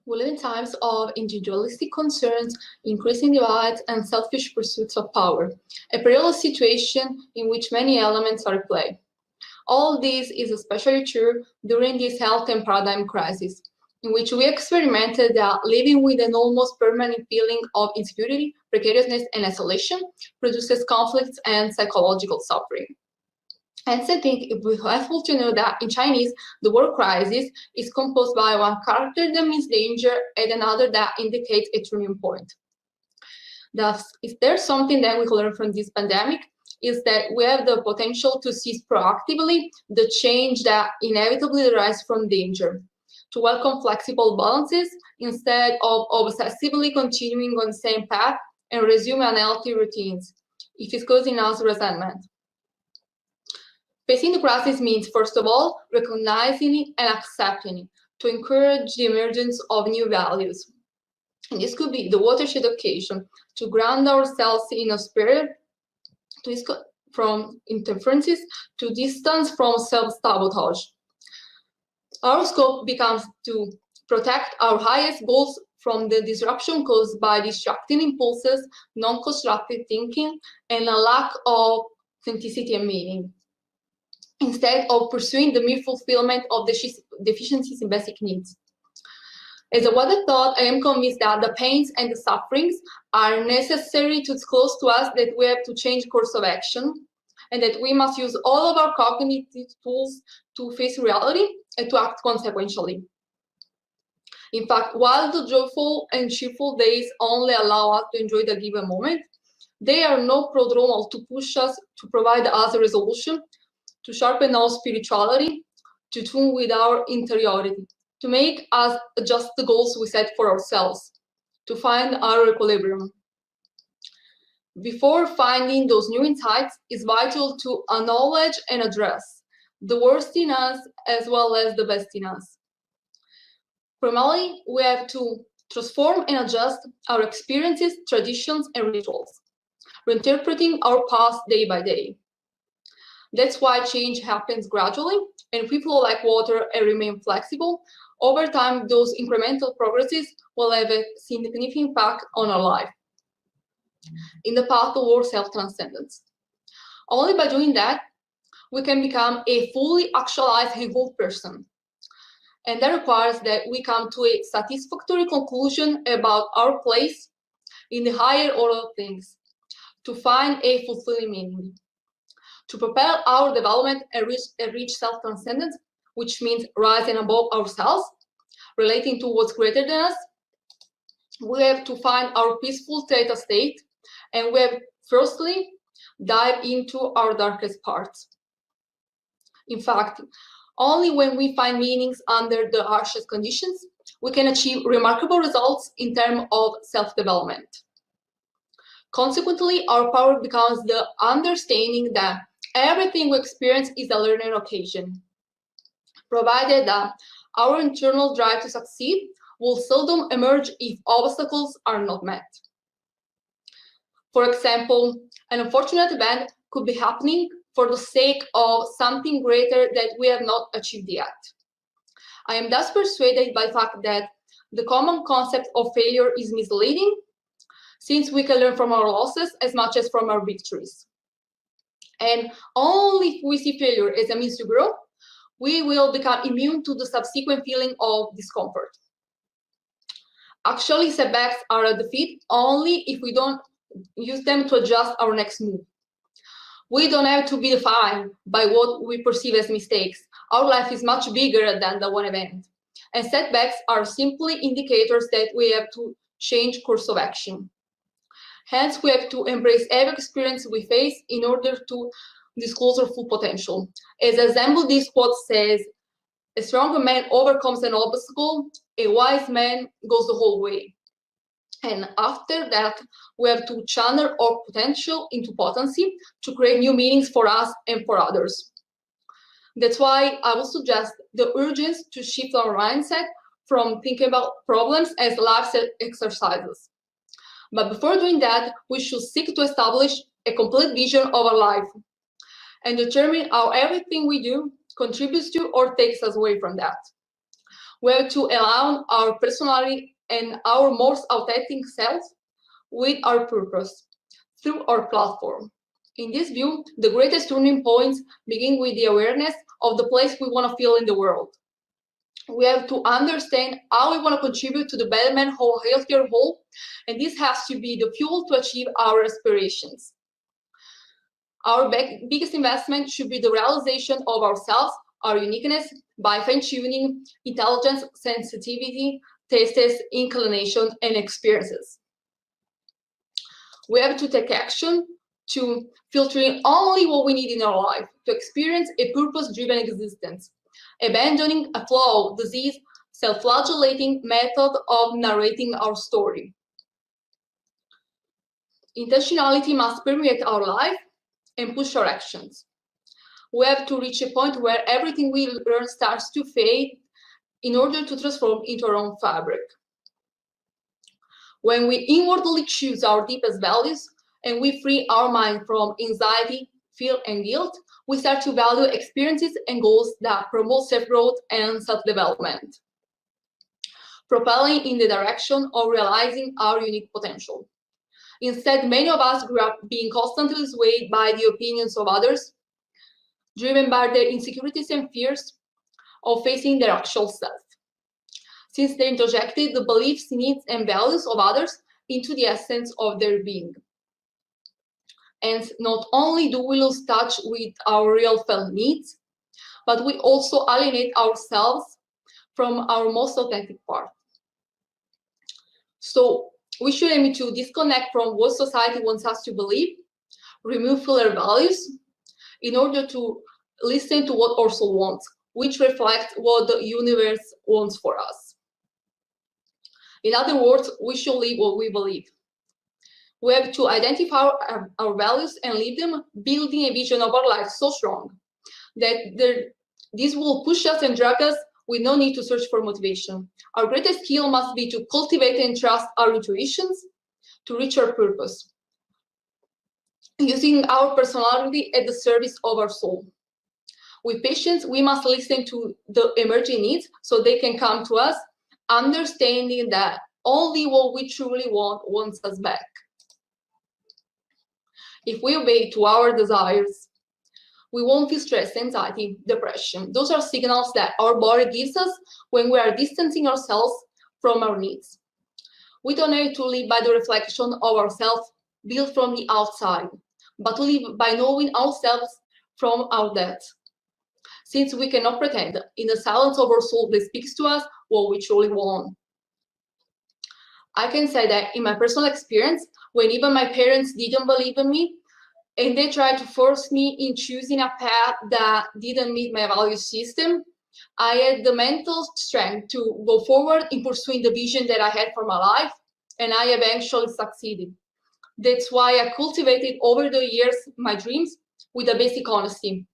We live in times of individualistic concerns, increasing divides, and selfish pursuits of power, a perilous situation in which many elements are at play. All this is especially true during this health and paradigm crisis, in which we experimented that living with an almost permanent feeling of insecurity, precariousness, and isolation produces conflicts and psychological suffering. Hence, I think it would be helpful to know that in Chinese, the word crisis is composed by one character that means danger and another that indicates a turning point. Thus, if there's something that we can learn from this pandemic, is that we have the potential to seize proactively the change that inevitably arises from danger, to welcome flexible balances instead of obsessively continuing on the same path and resume unhealthy routines, if it's causing us resentment. Facing the crisis means, first of all, recognizing it and accepting it to encourage the emergence of new values. And this could be the watershed occasion to ground ourselves in a spirit from interferences to distance from self-sabotage. Our scope becomes to protect our highest goals from the disruption caused by distracting impulses, non-constructive thinking, and a lack of authenticity and meaning, instead of pursuing the mere fulfillment of deficiencies in basic needs. As a water thought, I am convinced that the pains and the sufferings are necessary to disclose to us that we have to change course of action and that we must use all of our cognitive tools to face reality and to act consequentially. In fact, while the joyful and cheerful days only allow us to enjoy the given moment, they are no prodromal to push us to provide us a resolution, to sharpen our spirituality, to tune with our interiority, to make us adjust the goals we set for ourselves, to find our equilibrium. Before finding those new insights, it's vital to acknowledge and address the worst in us as well as the best in us. Primarily, we have to transform and adjust our experiences, traditions, and rituals, reinterpreting our past day by day. That's why change happens gradually, and if we flow like water and remain flexible, over time, those incremental progresses will have a significant impact on our life in the path towards self-transcendence. Only by doing that, we can become a fully actualized and whole person. And that requires that we come to a satisfactory conclusion about our place in the higher order of things, to find a fulfilling meaning. To propel our development and reach self-transcendence, which means rising above ourselves, relating to what's greater than us, we have to find our peaceful theta state, and we have firstly dive into our darkest parts. In fact, only when we find meanings under the harshest conditions, we can achieve remarkable results in terms of self-development. Consequently, our power becomes the understanding that everything we experience is a learning occasion, provided that our internal drive to succeed will seldom emerge if obstacles are not met. For example, an unfortunate event could be happening for the sake of something greater that we have not achieved yet. I am thus persuaded by the fact that the common concept of failure is misleading, since we can learn from our losses as much as from our victories. And only if we see failure as a means to grow, we will become immune to the subsequent feeling of discomfort. Actually, setbacks are a defeat only if we don't use them to adjust our next move. We don't have to be defined by what we perceive as mistakes. Our life is much bigger than the one event. And setbacks are simply indicators that we have to change course of action. Hence, we have to embrace every experience we face in order to disclose our full potential. As example, this quote says, "A stronger man overcomes an obstacle, a wise man goes the whole way." And after that, we have to channel our potential into potency to create new meanings for us and for others. That's why I would suggest the urgency to shift our mindset from thinking about problems as life exercises. But before doing that, we should seek to establish a complete vision of our life and determine how everything we do contributes to or takes us away from that. We have to align our personality and our most authentic self with our purpose through our platform. In this view, the greatest turning points begin with the awareness of the place we want to feel in the world. We have to understand how we want to contribute to the betterment of a healthier whole, and this has to be the fuel to achieve our aspirations. Our biggest investment should be the realization of ourselves, our uniqueness, by fine-tuning intelligence, sensitivity, tastes, inclination, and experiences. We have to take action to filtering only what we need in our life to experience a purpose-driven existence, abandoning a flawed, disease, self-flagellating method of narrating our story. Intentionality must permeate our life and push our actions. We have to reach a point where everything we learn starts to fade in order to transform into our own fabric. When we inwardly choose our deepest values and we free our mind from anxiety, fear, and guilt, we start to value experiences and goals that promote self-growth and self-development, propelling in the direction of realizing our unique potential. Instead, many of us grew up being constantly swayed by the opinions of others, driven by their insecurities and fears of facing their actual self, since they interjected the beliefs, needs, and values of others into the essence of their being. And not only do we lose touch with our real felt needs, but we also alienate ourselves from our most authentic part. So we should aim to disconnect from what society wants us to believe, remove filler values, in order to listen to what our soul wants, which reflects what the universe wants for us. In other words, we should live what we believe. We have to identify our values and live them, building a vision of our life so strong that this will push us and drag us with no need to search for motivation. Our greatest skill must be to cultivate and trust our intuitions to reach our purpose, using our personality at the service of our soul. With patience, we must listen to the emerging needs so they can come to us, understanding that only what we truly want wants us back. If we obey to our desires, we won't feel stress, anxiety, depression. Those are signals that our body gives us when we are distancing ourselves from our needs. We don't need to live by the reflection of ourselves built from the outside, but to live by knowing ourselves from our depth. Since we cannot pretend in the silence of our soul that speaks to us what we truly want. I can say that in my personal experience, when even my parents didn't believe in me, and they tried to force me in choosing a path that didn't meet my value system, I had the mental strength to go forward in pursuing the vision that I had for my life, and I eventually succeeded. That's why I cultivated over the years my dreams with a basic honesty,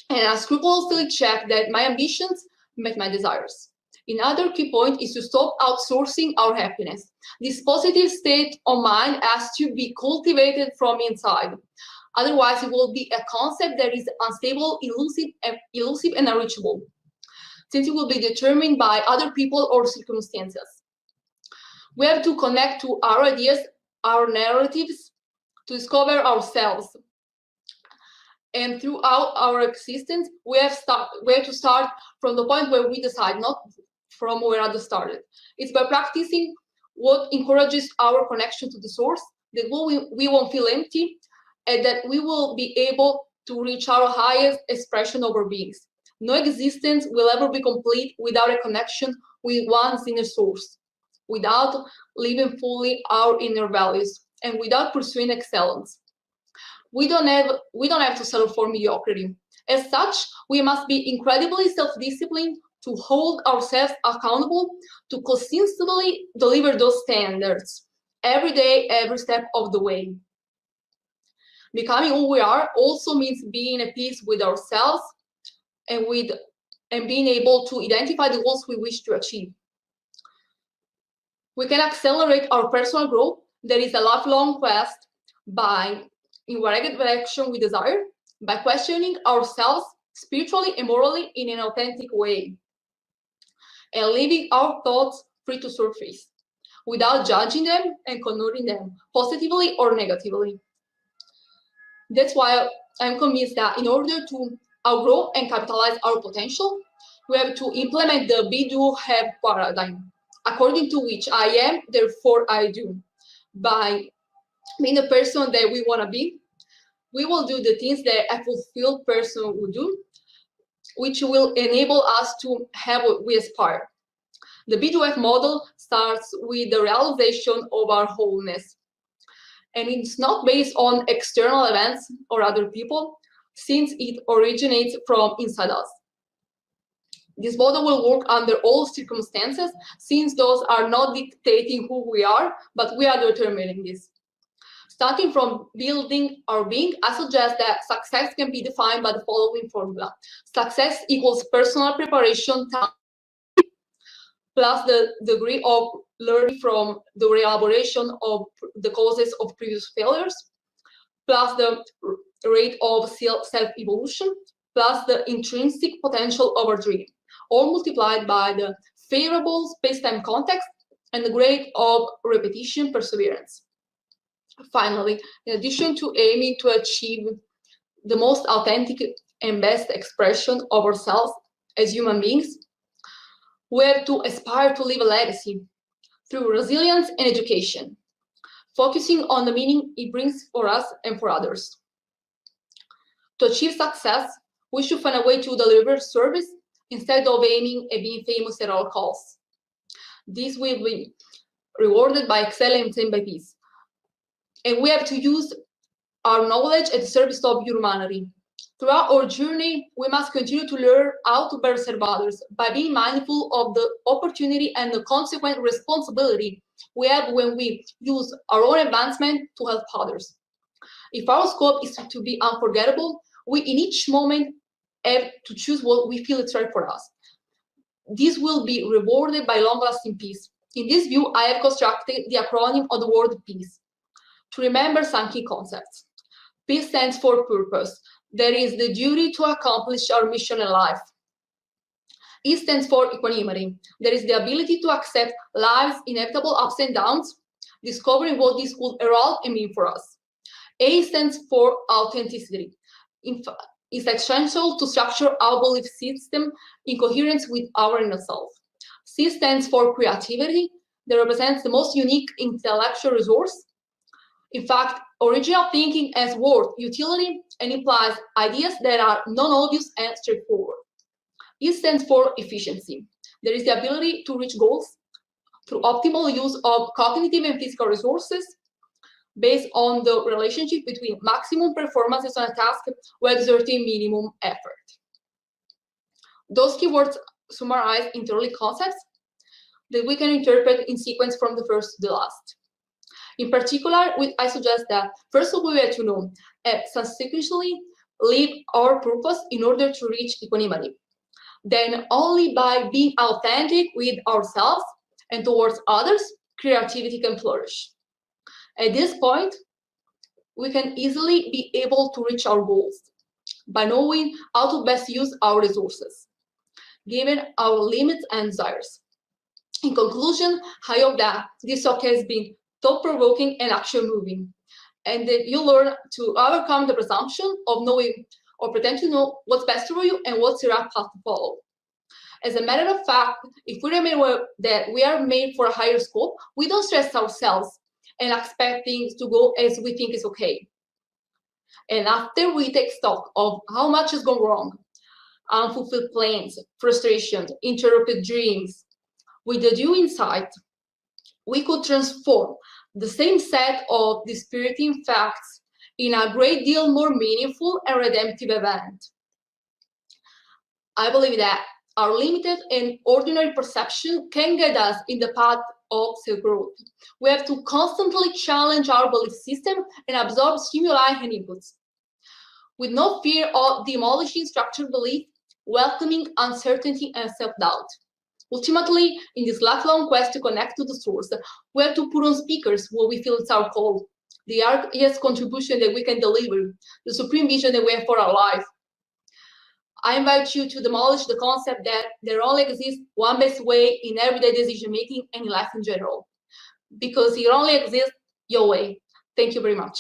and I scrupulously checked that my ambitions met my desires. Another key point is to stop outsourcing our happiness. This positive state of mind has to be cultivated from inside. Otherwise, it will be a concept that is unstable, elusive, and unreachable, since it will be determined by other people or circumstances. We have to connect to our ideas, our narratives, to discover ourselves. And throughout our existence, we have to start from the point where we decide, not from where others started. It's by practicing what encourages our connection to the source, that we won't feel empty, and that we will be able to reach our highest expression of our beings. No existence will ever be complete without a connection with one's inner source, without living fully our inner values, and without pursuing excellence. We don't have to settle for mediocrity. As such, we must be incredibly self-disciplined to hold ourselves accountable to consistently deliver those standards every day, every step of the way. Becoming who we are also means being at peace with ourselves and being able to identify the goals we wish to achieve. We can accelerate our personal growth. There is a lifelong quest in whatever direction we desire, by questioning ourselves spiritually and morally in an authentic way. and leaving our thoughts free to surface, without judging them and connoting them positively or negatively. That's why I'm convinced that in order to outgrow and capitalize our potential, we have to implement the be, do, have paradigm, according to which I am, therefore I do. By being the person that we want to be, we will do the things that a fulfilled person would do, which will enable us to have what we aspire. The BDF model starts with the realization of our wholeness. And it's not based on external events or other people, since it originates from inside us. This model will work under all circumstances, since those are not dictating who we are, but we are determining this. Starting from building our being, I suggest that success can be defined by the following formula. Success equals personal preparation time plus the degree of learning from the reelaboration of the causes of previous failures, plus the rate of self-evolution, plus the intrinsic potential of our dream, all multiplied by the favorable space-time context and the grade of repetition perseverance. Finally, in addition to aiming to achieve the most authentic and best expression of ourselves as human beings, we have to aspire to leave a legacy through resilience and education, focusing on the meaning it brings for us and for others. To achieve success, we should find a way to deliver service instead of aiming at being famous at all costs. This will be rewarded by excellence and by peace. And we have to use our knowledge at the service of humanity. Throughout our journey, we must continue to learn how to better serve others by being mindful of the opportunity and the consequent responsibility we have when we use our own advancement to help others. If our scope is to be unforgettable, we in each moment have to choose what we feel is right for us. This will be rewarded by long-lasting peace. In this view, I have constructed the acronym of the word peace to remember some key concepts. Peace stands for purpose. That is the duty to accomplish our mission in life. E stands for equanimity. That is the ability to accept life's inevitable ups and downs, discovering what this could herald and mean for us. A stands for authenticity. It's essential to structure our belief system in coherence with our inner self. C stands for creativity. That represents the most unique intellectual resource. In fact, original thinking has worth utility and implies ideas that are non-obvious and straightforward. E stands for efficiency. There is the ability to reach goals through optimal use of cognitive and physical resources based on the relationship between maximum performances on a task while exerting minimum effort. Those keywords summarize entirely concepts that we can interpret in sequence from the first to the last. In particular, I suggest that first of all, we have to know subsequently live our purpose in order to reach equanimity. Then only by being authentic with ourselves and towards others, creativity can flourish. At this point, we can easily be able to reach our goals by knowing how to best use our resources, given our limits and desires. In conclusion, I hope that this talk has been thought-provoking and action-moving, and that you learn to overcome the presumption of knowing or pretend to know what's best for you and what's the right path to follow. As a matter of fact, if we remain aware that we are made for a higher scope, we don't stress ourselves and expect things to go as we think is okay. And after we take stock of how much has gone wrong, unfulfilled plans, frustrations, interrupted dreams, with the due insight, we could transform the same set of dispiriting facts in a great deal more meaningful and redemptive event. I believe that our limited and ordinary perception can guide us in the path of self-growth. We have to constantly challenge our belief system and absorb stimuli and inputs, with no fear of demolishing structured belief, welcoming uncertainty and self-doubt. Ultimately, in this lifelong quest to connect to the source, we have to put on speakers what we feel is our call, the highest contribution that we can deliver, the supreme vision that we have for our life. I invite you to demolish the concept that there only exists one best way in everyday decision making and in life in general, because it only exists your way. Thank you very much.